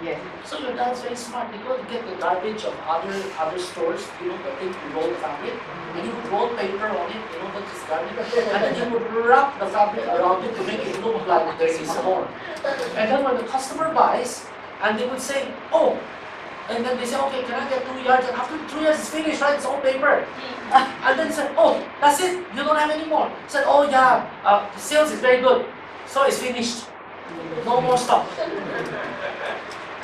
Yes. So your dad's very smart. He go to get the garbage of other stores, you know, the thing to roll the fabric, and he would roll paper on it, you know, not just garbage, and then he would wrap the fabric around it to make it look like there is more. And then when the customer buys, and they would say, oh, and then they say, okay, can I get 2 yards? And after 2 yards is finished, right? It's all paper. And then said, oh, that's it. You don't have any more. Said, oh yeah, the sales is very good, so it's finished. No more stock.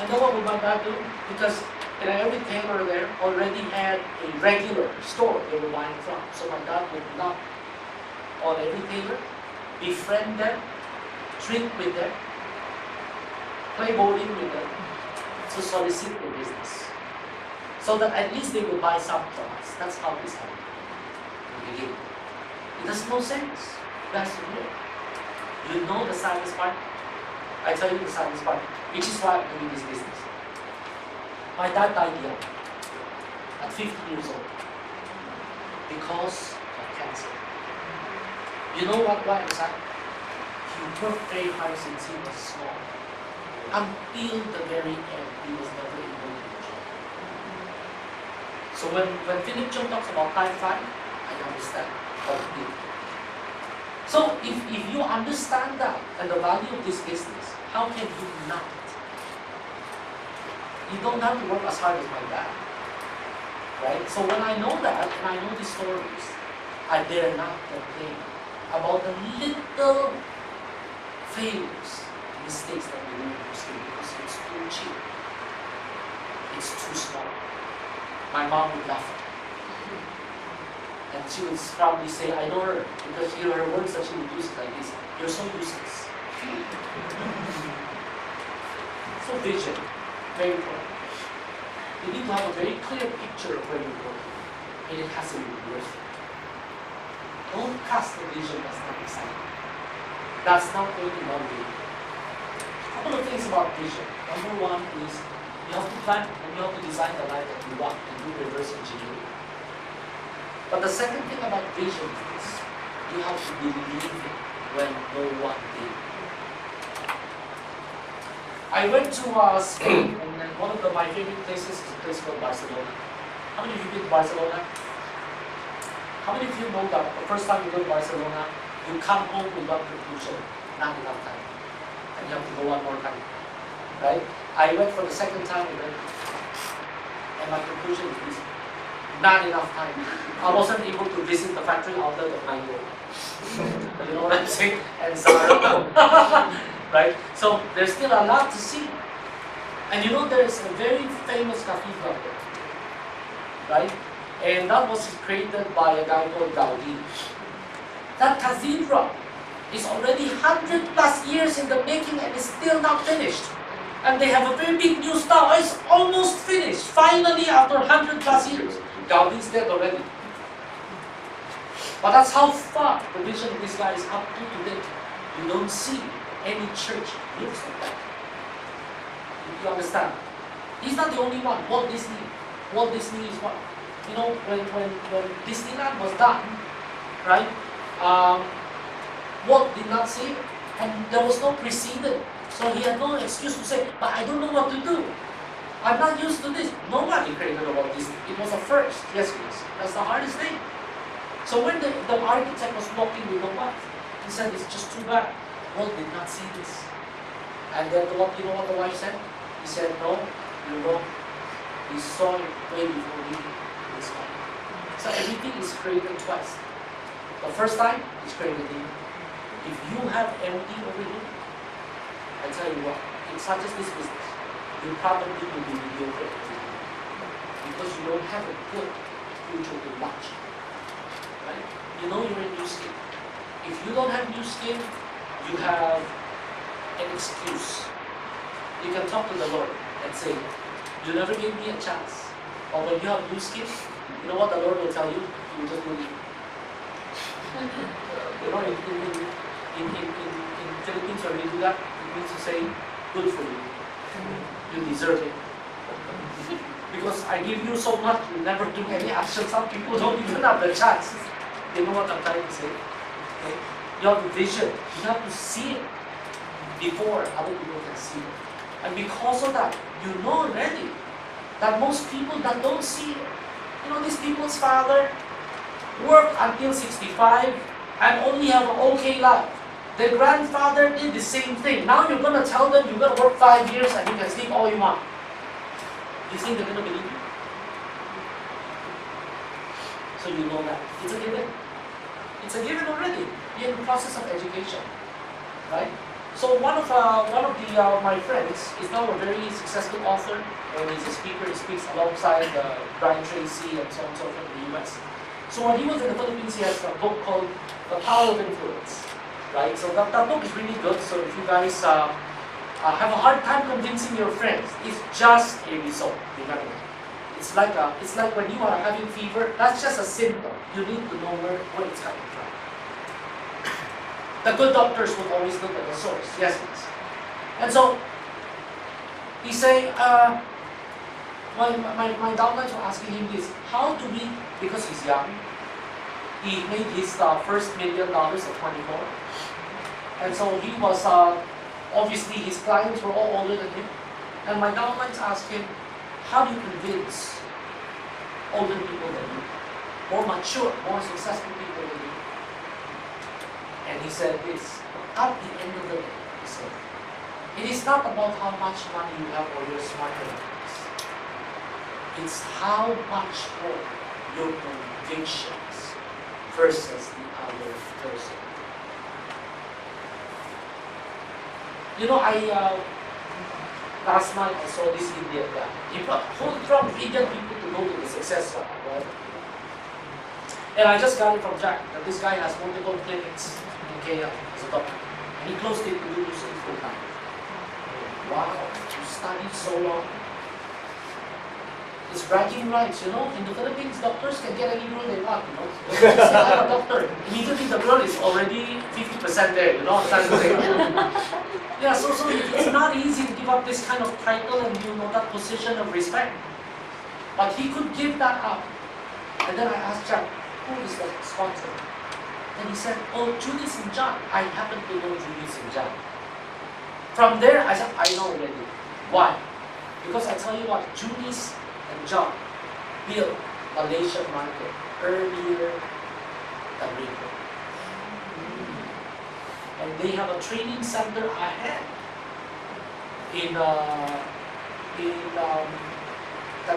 And then what would my dad do? Because every tailor there already had a regular store they were buying from. So my dad would knock on every tailor, befriend them, drink with them, play bowling with them, to solicit their business. So that at least they will buy some from us. That's how this happened in the beginning. It doesn't make sense. That's the real. You know the saddest part? I tell you the saddest part, which is why I'm doing this business. My dad died young, at 50 years old, because of cancer. You know why was that? He worked very hard since he was small. Until the very end, he was never able to enjoy. So when Philip Chung talks about time flying, I understand completely. So if you understand that and the value of this business, how can you not? You don't have to work as hard as my dad, right? So when I know that and I know these stories, I dare not complain about the little failures, mistakes that we do in Muslim because it's too cheap, it's too small. My mom would laugh at me. And she would probably say, I know her, because her words that she would use like this, you're so useless. So vision, very important. You need to have a very clear picture of where you're going, and it has to be worth it. Don't cast the vision that's not exciting. That's not going to motivate you. A couple of things about vision. Number one is, you have to plan and you have to design the life that you want and do reverse engineering. But the second thing about vision is you have to believe it when no one did. I went to Spain, and then one of my favorite places is a place called Barcelona. How many of you been to Barcelona? How many of you know that the first time you go to Barcelona, you come home with one conclusion, not enough time, and you have to go one more time, right? I went for the second time, and my conclusion is this. Not enough time. I wasn't able to visit the factory outlet of Mango. You know what I'm saying? And Zara. Right? So there's still a lot to see. And you know there's a very famous cathedral there. Right? And that was created by a guy called Gaudi. That cathedral is already 100 plus years in the making and is still not finished. And they have a very big new style. It's almost finished. Finally, after 100 plus years. Gaudi's dead already. But that's how far the vision of this guy is up to today. You don't see any church looks like that. You understand? He's not the only one. Walt Disney is one. You know, when Disneyland was done, right? Walt did not see it, and there was no precedent. So he had no excuse to say, but I don't know what to do. I'm not used to this. Nobody created about this. It was a first. Yes, it is. That's the hardest thing. So when the architect was walking with the wife, he said, it's just too bad. Walt did not see this. And then you know what the wife said? He said, no, you're wrong. He saw it way before he was coming. So everything is created twice. The first time, it's created in you. If you have empty over here, I tell you what, it's not just this business. You probably will be mediocre because you don't have a good future to watch. Right? You know you're in new skin. If you don't have new skin, you have an excuse. You can talk to the Lord and say, you never gave me a chance. Or when you have new skin, you know what the Lord will tell you? You just believe. You know, in Philippines when we do that, it means to say, good for you. You deserve it. Because I give you so much, you never took any action. Some people don't even have the chance. You know what I'm trying to say? Okay? You have the vision. You have to see it before other people can see it. And because of that, you know already that most people that don't see, these people's father worked until 65 and only have an okay life. Their grandfather did the same thing. Now you're going to tell them you're going to work 5 years and you can sleep all you want. You think they're going to believe you? So you know that. It's a given. It's a given already. You're in the process of education. Right? So one of my friends is now a very successful author, and he's a speaker. He speaks alongside Brian Tracy and so on and so forth in the US. So when he was in the Philippines, he has a book called The Power of Influence. Right? So that book is really good. So if you guys have a hard time convincing your friends, it's just a result. Remember, it's like when you are having fever. That's just a symptom. You need to know where it's coming from. The good doctors would always look at the source. Yes, please. And so he's saying, my downlines were asking him this: how do we? Because he's young, he made his first $1 million at 24. And so he was, obviously his clients were all older than him. And my downlines asked him, how do you convince older people than you, more mature, more successful people than you? And he said this: at the end of the day, he said, it is not about how much money you have or you're smarter than others. It's how much more your convictions versus the other person. Last night I saw this Indian guy. He brought a whole crowd of Indian people to go to the success summit, right? And I just got it from Jack that this guy has multiple clinics in KL as a doctor. And he closed it to do this full time. Wow, you studied so long. It's bragging rights, In the Philippines, doctors can get any girl they want, They just say, I'm a doctor. Immediately the girl is already 50% there, Yeah, so it's not easy to give up this kind of title and, that position of respect. But he could give that up. And then I asked Jack, who is the sponsor? And he said, oh, Judy and John. I happen to know Judy and John. From there, I said, I know already. Why? Because I tell you what, Judy's and John built Malaysian market earlier than we did. And they have a training center ahead in the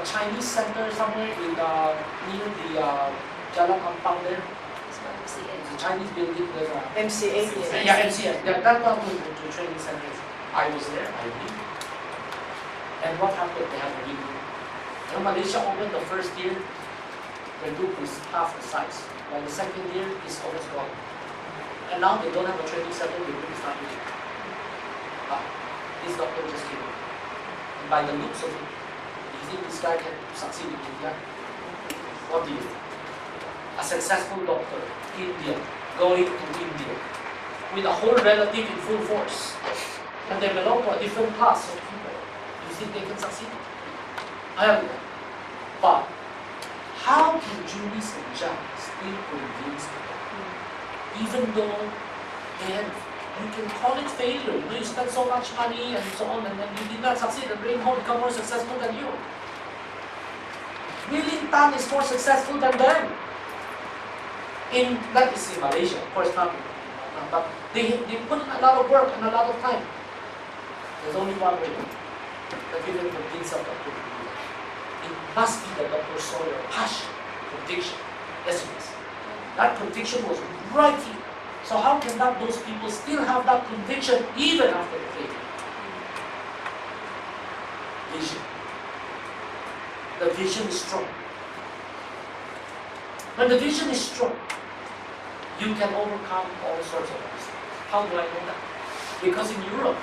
Chinese center somewhere near the Jalan Ampang there. It's a Chinese building. MCA. Yeah, MCA. Yeah, that one was the training center. I was there, I believe. And what happened? They have a reboot. Malaysia opened the first year, the group is half the size. While the second year is almost gone. And now they don't have a training center, the group is not really. This doctor just came in. And by the looks of it, you think this guy can succeed in India? What do you think? A successful doctor, Indian, going to India, with a whole relative in full force. And they belong to a different class of people. You think they can succeed? I have that. But how can Julius and Jack still convince them? Even though you can call it failure. You spend so much money and so on, and then you did not succeed and bring home become more successful than you. Willing Tan is more successful than them. That is in Malaysia, of course not. But they put in a lot of work and a lot of time. There's only one way that you can convince them to do it. It must be the doctor saw your passion, conviction. Yes, it is. That conviction was right here. So how can those people still have that conviction even after the failure? Vision. The vision is strong. When the vision is strong, you can overcome all sorts of obstacles. How do I know that? Because in Europe,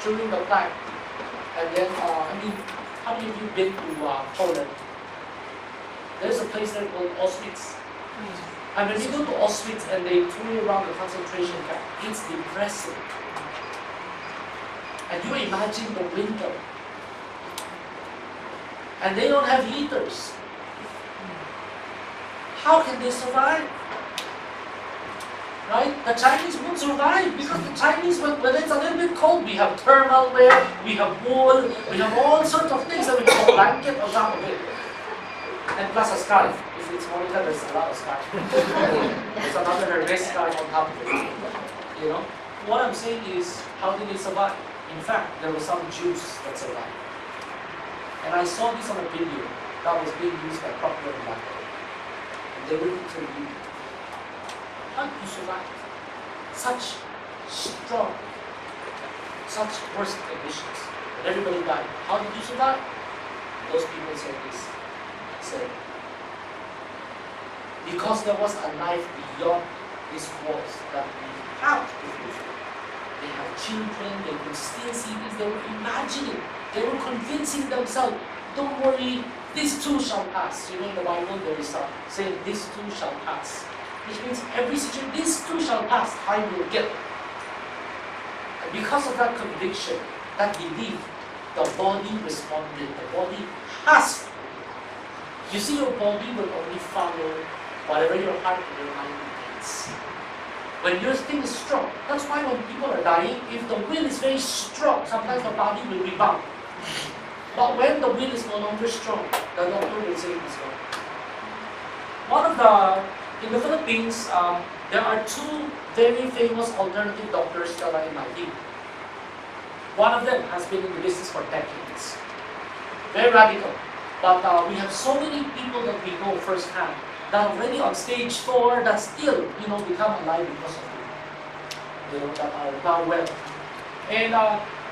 during the time, and then, how many of you been to Poland? There's a place there called Auschwitz. And when you go to Auschwitz and they tour you around the concentration camp, it's depressing. And you imagine the winter. And they don't have heaters. How can they survive? right? The Chinese won't survive because the Chinese, when it's a little bit cold, we have thermal wear, we have wool, we have all sorts of things, and we have a blanket on top of it. And plus a scarf. If it's Monica, there's a lot of scarf. There's another wrist scarf on top of it. You know? What I'm saying is, how did they survive? In fact, there were some Jews that survived. And I saw this on a video that was being used by Procter & Gamble. And they were interviewed. How did you survive? Such strong, such worst conditions. And everybody died. How did you survive? Those people said this. Said, because there was a life beyond these walls that we have to fulfill. They have children, they could still see things, they were imagining, they were convincing themselves, don't worry, this too shall pass. You know, in the Bible there is a saying, this too shall pass. Which means every situation, this too shall pass, time will get. And because of that conviction, that belief, the body responded, the body has. You see, your body will only follow whatever your heart and your mind intends. When your thing is strong, that's why when people are dying, if the will is very strong, sometimes the body will rebound. But when the will is no longer strong, the doctor will say it's gone. In the Philippines, there are two very famous alternative doctors that are in my team. One of them has been in the business for decades. Very radical. But we have so many people that we know firsthand that are already on stage 4 that still, become alive because of it. That are now well. And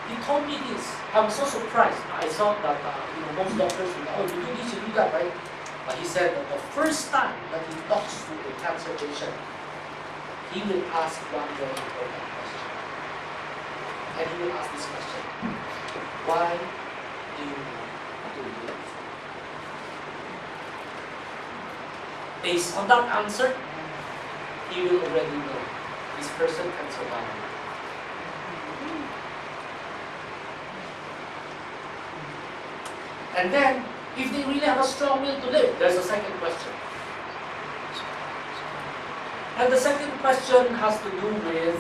he told me this. I was so surprised. I thought that most doctors will, oh, you do this, you do that, right? But he said that the first time that he talks to a cancer patient, he will ask one very important question. And he will ask this question: why do you want to live? Based on that answer, he will already know this person can survive. And then, if they really have a strong will to live, there's a second question. And the second question has to do with,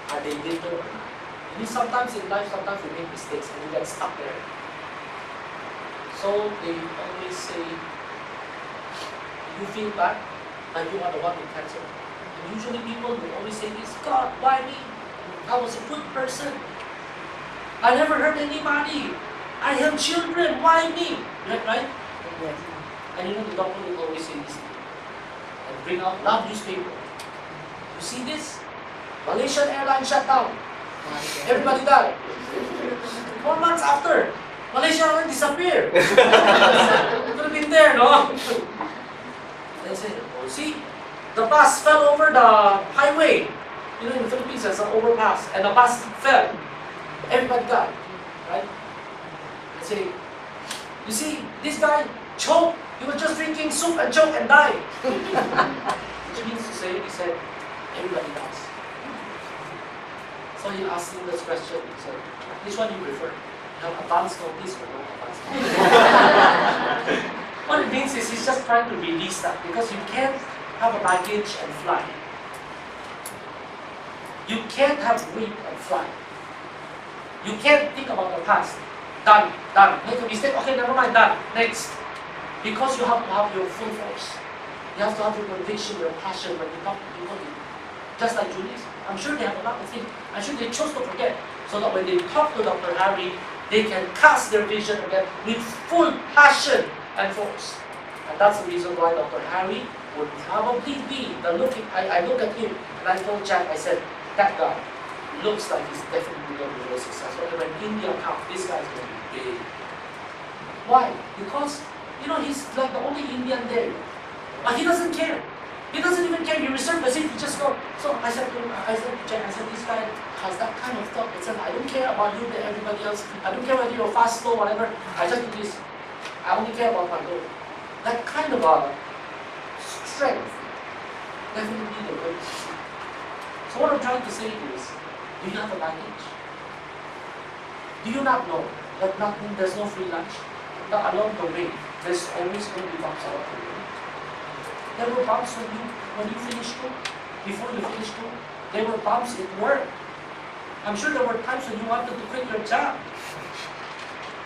are they bitter or not? Sometimes in life, sometimes we make mistakes and we get stuck there. So they always say, you feel bad, like you are the one with cancer. And usually people will always say this, God, why me? I was a good person. I never hurt anybody. I have children, why me? Right? Yes. And the doctor will always say this and bring out that newspaper. You see this? Malaysian airline shut down. Everybody died. 4 months after, Malaysia already disappeared. It could have been there, no? They said, oh, see, the bus fell over the highway. In the Philippines, there's an overpass, and the bus fell. Everybody died, right? They say, you see, this guy choked. He was just drinking soup and choked and died. Which means to say, he said, everybody dies. So he asked him this question. He said, which one do you prefer? Advance notice or no advance notice? What it means is he's just trying to release that, because you can't have a baggage and fly. You can't have weight and fly. You can't think about the past. Done. Make a mistake, okay, never mind, done. Next. Because you have to have your full force. You have to have your conviction, your passion when you talk to people. Just like Julius. I'm sure they have a lot of things. I'm sure they chose to forget. So that when they talk to Dr. Harry, they can cast their vision again with full passion and force. And that's the reason why Dr. Harry would probably be the looking. I look at him and I told Jack, I said, that guy looks like he's definitely going to be very successful. And when India comes, this guy's going to be big. Why? Because, he's like the only Indian there. But he doesn't care. He doesn't even care. You reserve the seat, you just go. So I said to Jack, this guy has that kind of thought. I said, I don't care about you and everybody else. I don't care whether you're fast, slow, whatever. I just do this. I only care about my goal. That kind of a strength definitely the way. So what I'm trying to say is, do you have a baggage? Do you not know that there's no free lunch? That along the way, there's always going to be bumps along the way. There were bumps when you finished school, before you finished school. There were bumps at work. I'm sure there were times when you wanted to quit your job.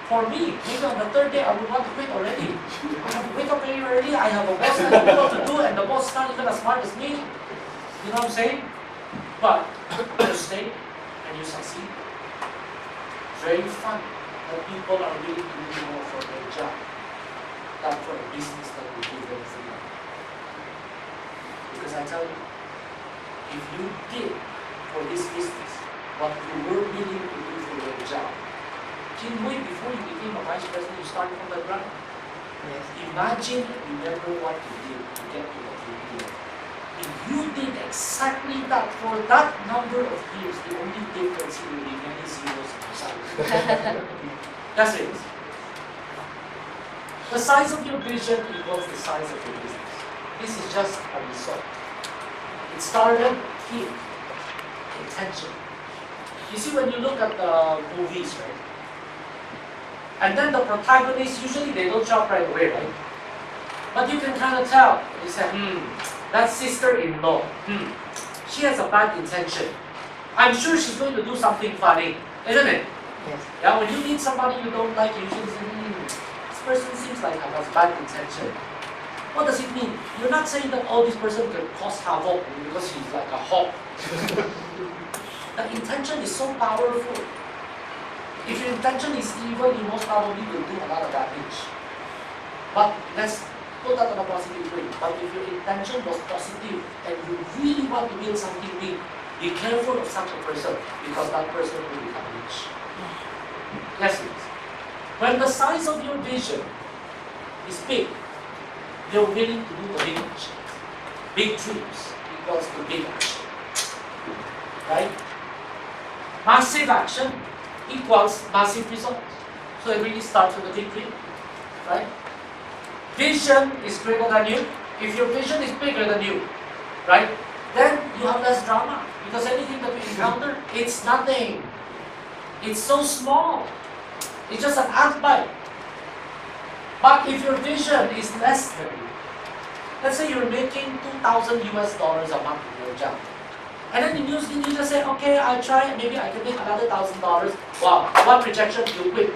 For me, maybe on the third day, I would want to quit already. I have to wake up very early, I have a boss that I know what to do, and the boss is not even as smart as me. You know what I'm saying? But you stay and you succeed. Very fun that people are willing to do more for their job than for a business that will give them freedom. Because I tell you, if you did for this business what you were willing to do for your job, Chinmoy, before you became a vice president, you started from the ground. Yes. Imagine and remember what you did to get to what you did. If you did exactly that for that number of years, the only difference will be many zeros in your salary. That's it. The size of your vision equals the size of your business. This is just a result. It started here. Intention. You see, when you look at the movies, right? And then the protagonists, usually they don't jump right away, right? But you can kind of tell. You say, that sister-in-law, she has a bad intention. I'm sure she's going to do something funny, isn't it? Yes. Yeah, when you meet somebody you don't like, you usually say, this person seems like has bad intention. What does it mean? You're not saying that, this person can cause havoc because she's like a hawk. The intention is so powerful. If your intention is evil, you most probably will do a lot of damage. But let's put that on a positive way. But if your intention was positive and you really want to build something big, be careful of such a person because that person will become rich. Yes, please. When the size of your vision is big, you're willing to do the big action. Big dreams equals to big action. Right? Massive action equals massive results. So it really starts with a big dream. Right? Vision is greater than you. If your vision is bigger than you, right, then you have less drama. Because anything that you encounter, it's nothing. It's so small. It's just an ant bite. But if your vision is less than you, let's say you're making $2,000 a month in your job. And then you just say, okay, I'll try, maybe I can make another $1,000. Wow, one rejection, you quit.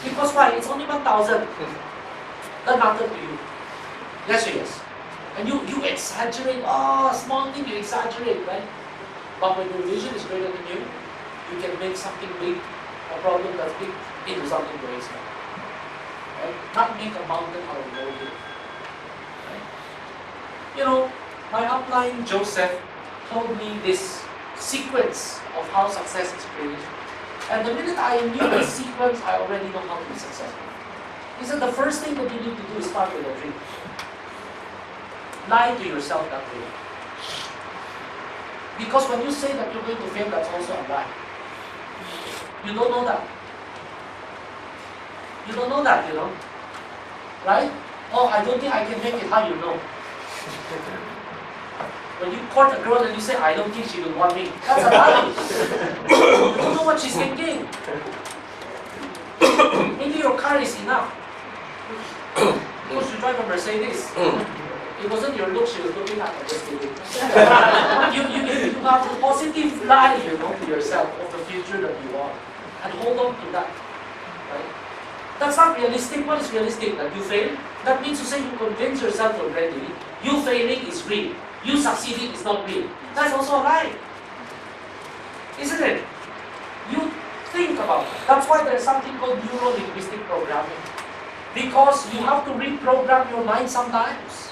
Because why? It's only 1,000. That mattered to you. Yes or yes? And you exaggerate, small thing, you exaggerate, right? But when your vision is greater than you can make something big, a problem that's big, into something very small. Right? Not make a mountain out of molehill. Right? You know, my upline, Joseph, told me this sequence of how success is created. And the minute I knew the sequence, I already know how to be successful. He said the first thing that you need to do is start with a dream. Lie to yourself that way. Because when you say that you're going to fail, that's also a lie. You don't know that. You don't know that, you know. Right? I don't think I can make it. How you know? When you court a girl and you say, I don't think she will want me, that's a lie. You don't know what she's thinking. Maybe your car is enough. Because you drive a Mercedes. It wasn't your look she was looking at, just kidding. You have a positive lie, to yourself of the future that you want. And hold on to that. Right? That's not realistic. What is realistic? That you fail? That means to say you convince yourself already, you failing is real. You succeeding is not real. That's also a lie. Isn't it? You think about it. That's why there's something called neuro-linguistic programming. Because you have to reprogram your mind sometimes.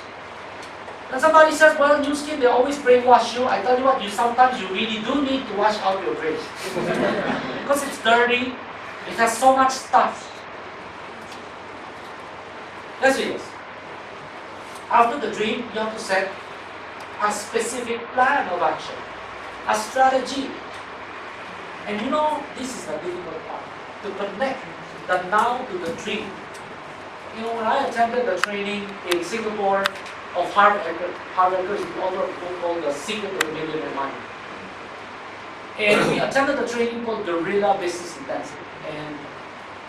And somebody says, well, New Skin, they always brainwash you. I tell you what, sometimes you really do need to wash out your brain. Because it's dirty. It has so much stuff. Let's see this. After the dream, you have to set a specific plan of action. A strategy. And this is the difficult part. To connect the now to the dream. When I attended the training in Singapore of Harvarders, the author of a book called The Secret of the Millionaire Mind. And we attended a training called Guerrilla Business Intensive. And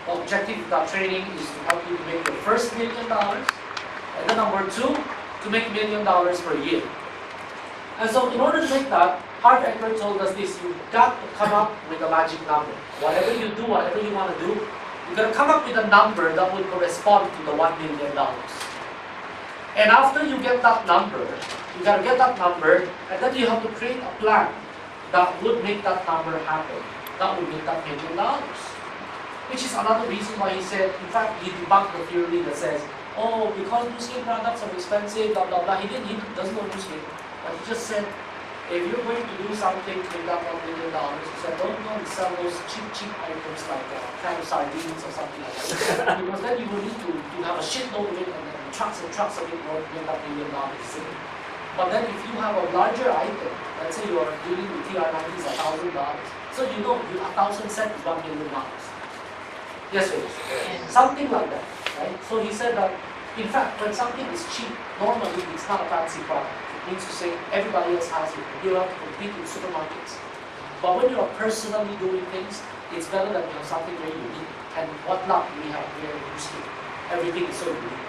the objective of that training is to help you to make your first $1 million. And then number 2, to to make $1 million per year. And so in order to make that, Harv Eker told us this: you've got to come up with a magic number. Whatever you do, whatever you want to do, you've got to come up with a number that will correspond to the $1 million. And after you get that number, you got to get that number, and then you have to create a plan that would make that number happen. That would make that $1 million. Which is another reason why he said, in fact, he debunked the theory that says, oh, because Muslim products are expensive, blah, blah, blah. He doesn't know Muslim. But he just said, if you're going to do something to make that $1 million, he said, don't go and sell those cheap items like kind of sardines or something like that. Because then you will need to have a shitload of it and trucks and trucks of it to make that $1 million. But then if you have a larger item, let's say you are dealing with TR-90s $1,000, so you know 1,000 cents is $1 million. Yes, it is. Something like that, right? So he said that, in fact, when something is cheap, normally it's not a fancy product. It means to say everybody else has it. You have to compete in supermarkets. But when you are personally doing things, it's better that you have something very unique. And what luck we have here in Houston. Everything is so unique.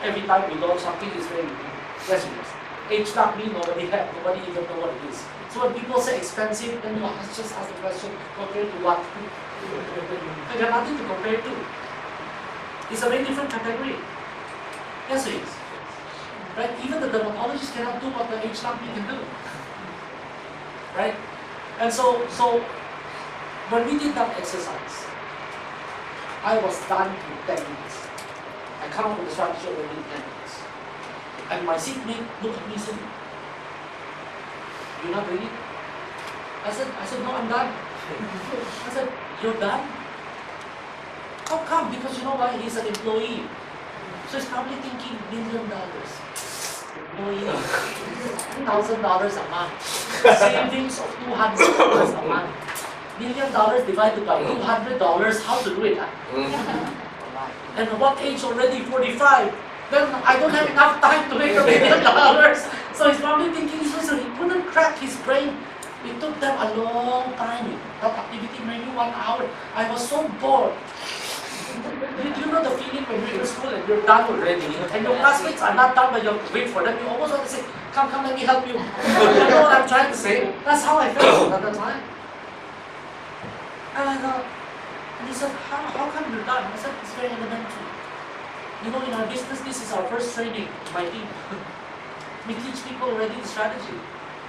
Every time we launch something, it's very unique. Yes, it is. H-Lock me, nobody even know what it is. So when people say expensive, then you just ask the question, compared to what? And you have nothing to compare to. It's a very different category. Yes, it is. Right? Even the dermatologist cannot do what the H-Lock can do. Right? And so when we did that exercise, I was done in 10 minutes. I come up with the strategy already in 10 minutes. And my seatmate looked at me and said, "You're not ready?" I said, "No, I'm done." I said, "You're done? How come?" Because you know why? He's an employee. So he's probably thinking $1 million. Employee, $1,000 a month. Savings of $200 a month. $1 million divided by $200, how to do it? And at what age already? 45. Then I don't have enough time to make $1 million. So he's probably thinking, so he couldn't crack his brain. It took them a long time. That activity, maybe 1 hour. I was so bored. You know the feeling when you're in school and you're done already, and your classmates are not done, but you have to wait for them. You almost want to say, come, let me help you. You know what I'm trying to say? That's how I felt at the time. And he said, how come you're done? I said, it's very elementary. You know, in our business, this is our first training, my team. We teach people already the strategy.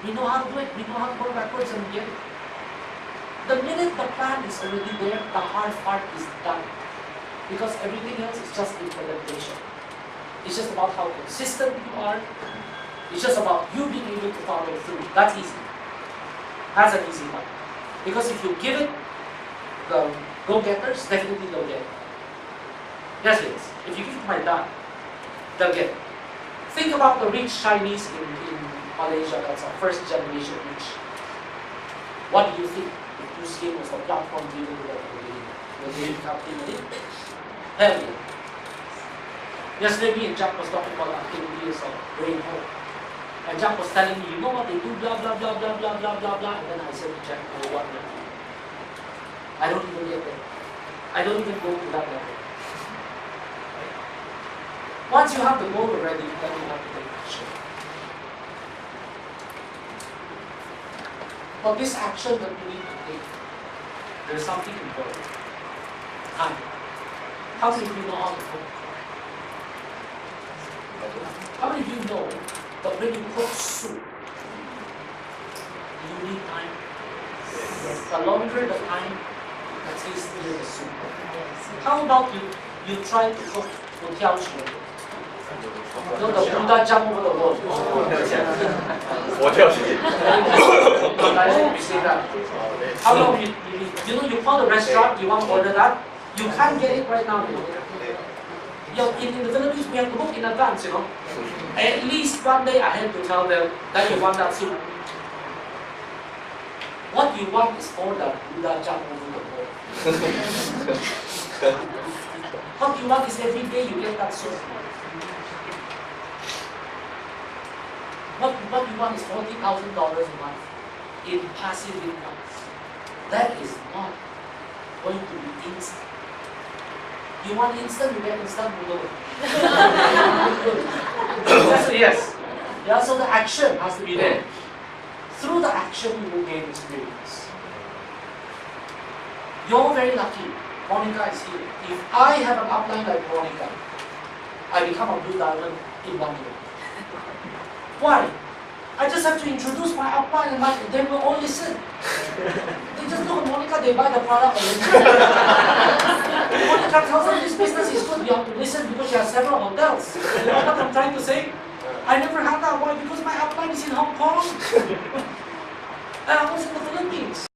We know how to do it. We know how to go backwards and get it. The minute the plan is already there, the hard part is done. Because everything else is just implementation. It's just about how consistent you are. It's just about you being able to follow through. That's easy. That's an easy one. Because if you give it, the go-getters, definitely they'll get it. Yes, it is. If you give it to my dad, they'll get it. Think about the rich Chinese in Malaysia, that's a first generation rich. What do you think if Muslim was the platform given to them at the beginning? Will they become millionaires? Hell yeah. Yesterday me and Jack was talking about activities of going home. And Jack was telling me, you know what they do, blah, blah, blah, blah, blah, blah, blah, blah. And then I said to Jack, oh, what? I don't even get there. I don't even go to that level. Once you have the goal already, then you have to take action. But this action that you need to take, there's something important. Time. How many of you know how to cook? How many of you know that when you cook soup, you need time? The longer the time, the tastier the soup. How about you try to cook you know the Buddha jump over the wall. How long you know you call the restaurant, you want to order that, you can't get it right now. In the Philippines, we have to book in advance, you know. At least 1 day ahead to tell them that you want that soup. What you want is for the Buddha jump over the wall. What you want is every day you get that soup. What you want is $40,000 a month in passive income. That is not going to be instant. You want instant, you get instant noodle. Yes. Yes. Yeah, so the action has to be 네. there. Through the action, you will gain experience. You're very lucky. Monica is here. If I have an upline like Monica, I become a blue diamond in 1 year. Why? I just have to introduce my upline and they will all listen. They just look at Monica, they buy the product already. Monica tells them this business is good, you have to listen because she has several hotels. You know what I'm trying to say? I never had that. Why? Because my upline is in Hong Kong. And I was in the Philippines.